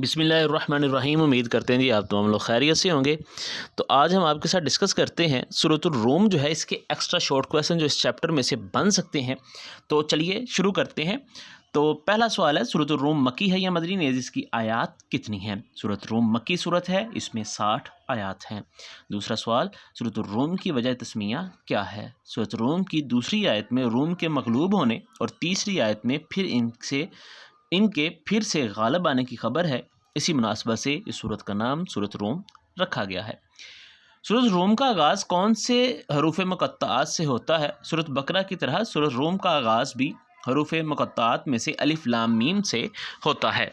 بسم اللہ الرحمن الرحیم۔ امید کرتے ہیں جی آپ تمام لوگ خیریت سے ہوں گے۔ تو آج ہم آپ کے ساتھ ڈسکس کرتے ہیں سورۃ الروم جو ہے، اس کے ایکسٹرا شارٹ کویسچن جو اس چیپٹر میں سے بن سکتے ہیں۔ تو چلیے شروع کرتے ہیں۔ تو پہلا سوال ہے، سورۃ الروم مکی ہے یا مدنی ہے؟ اس کی آیات کتنی ہیں؟ سورۃ الروم مکی صورت ہے، اس میں 60 آیات ہیں۔ دوسرا سوال، سورۃ الروم کی وجہ تسمیہ کیا ہے؟ سورۃ الروم کی دوسری آیت میں روم کے مغلوب ہونے اور تیسری آیت میں پھر ان کے پھر سے غالب آنے کی خبر ہے۔ اسی مناسبت سے اس سورت کا نام سورۃ الروم رکھا گیا ہے۔ سورۃ الروم کا آغاز کون سے حروف مقطعات سے ہوتا ہے؟ سورۃ بقرہ کی طرح سورۃ الروم کا آغاز بھی حروف مقطعات میں سے الف لام میم سے ہوتا ہے۔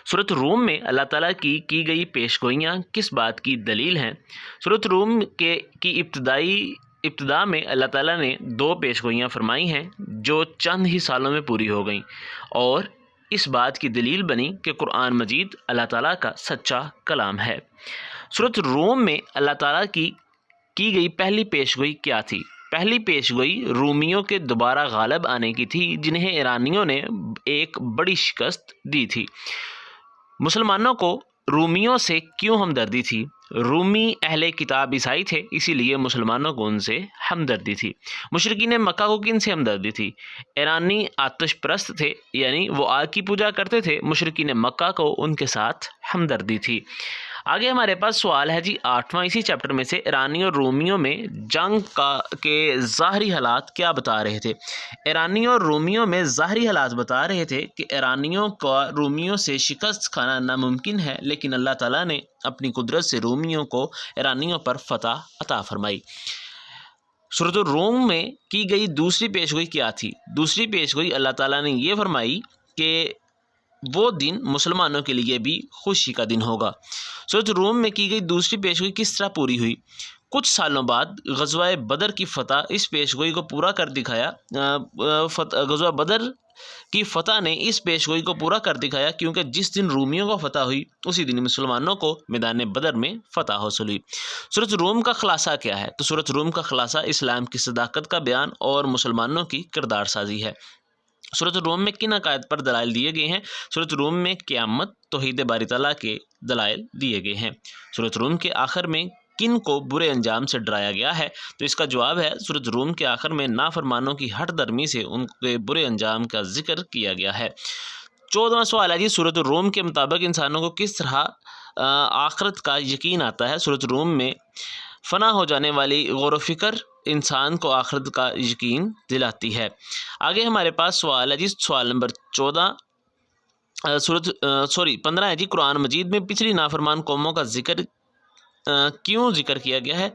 سورۃ الروم میں اللہ تعالیٰ کی گئی پیشگوئیاں کس بات کی دلیل ہیں؟ سورۃ الروم کی ابتدا میں اللہ تعالیٰ نے 2 پیشگوئیاں فرمائی ہیں جو چند ہی سالوں میں پوری ہو گئیں، اور اس بات کی دلیل بنی کہ قرآن مجید اللہ تعالیٰ کا سچا کلام ہے۔ سورۃ الروم میں اللہ تعالیٰ کی گئی پہلی پیشگوئی کیا تھی؟ پہلی پیشگوئی رومیوں کے دوبارہ غالب آنے کی تھی، جنہیں ایرانیوں نے ایک بڑی شکست دی تھی۔ مسلمانوں کو رومیوں سے کیوں ہمدردی تھی؟ رومی اہل کتاب عیسائی تھے، اسی لیے مسلمانوں کو ان سے ہمدردی تھی۔ مشرکین مکہ کو کن سے ہمدردی تھی؟ ایرانی آتش پرست تھے، یعنی وہ آگ کی پوجا کرتے تھے۔ مشرکین مکہ کو ان کے ساتھ ہمدردی تھی۔ آگے ہمارے پاس سوال ہے جی 8واں اسی چیپٹر میں سے، ایرانی اور رومیوں میں جنگ کے ظاہری حالات کیا بتا رہے تھے؟ ایرانیوں اور رومیوں میں ظاہری حالات بتا رہے تھے کہ ایرانیوں کا رومیوں سے شکست کھانا ناممکن ہے، لیکن اللہ تعالیٰ نے اپنی قدرت سے رومیوں کو ایرانیوں پر فتح عطا فرمائی۔ سورۃ الروم میں کی گئی دوسری پیشگوئی کیا تھی؟ دوسری پیشگوئی اللہ تعالیٰ نے یہ فرمائی کہ وہ دن مسلمانوں کے لیے بھی خوشی کا دن ہوگا۔ سورۃ الروم میں کی گئی دوسری پیشگوئی کس طرح پوری ہوئی؟ کچھ سالوں بعد غزوہ بدر کی فتح اس پیشگوئی کو پورا کر دکھایا۔ غزوہ بدر کی فتح نے اس پیشگوئی کو پورا کر دکھایا، کیونکہ جس دن رومیوں کو فتح ہوئی اسی دن مسلمانوں کو میدان بدر میں فتح حاصل ہوئی۔ سورۃ الروم کا خلاصہ کیا ہے؟ تو سورۃ الروم کا خلاصہ اسلام کی صداقت کا بیان اور مسلمانوں کی کردار سازی ہے۔ سورۃ الروم میں کن عقائد پر دلائل دیے گئے ہیں؟ سورۃ الروم میں قیامت، توحید باری تعالیٰ کے دلائل دیے گئے ہیں۔ سورۃ الروم کے آخر میں کن کو برے انجام سے ڈرایا گیا ہے؟ تو اس کا جواب ہے، سورۃ الروم کے آخر میں نافرمانوں کی ہٹ درمی سے ان کے برے انجام کا ذکر کیا گیا ہے۔ 14واں سوال ہے جی، سورۃ الروم کے مطابق انسانوں کو کس طرح آخرت کا یقین آتا ہے؟ سورۃ الروم میں فنا ہو جانے والی غور و فکر انسان کو آخرت کا یقین دلاتی ہے۔ آگے ہمارے پاس سوال ہے جی، سوال نمبر 15 ہے جی، قرآن مجید میں پچھلی نافرمان قوموں کا کیوں ذکر کیا گیا ہے؟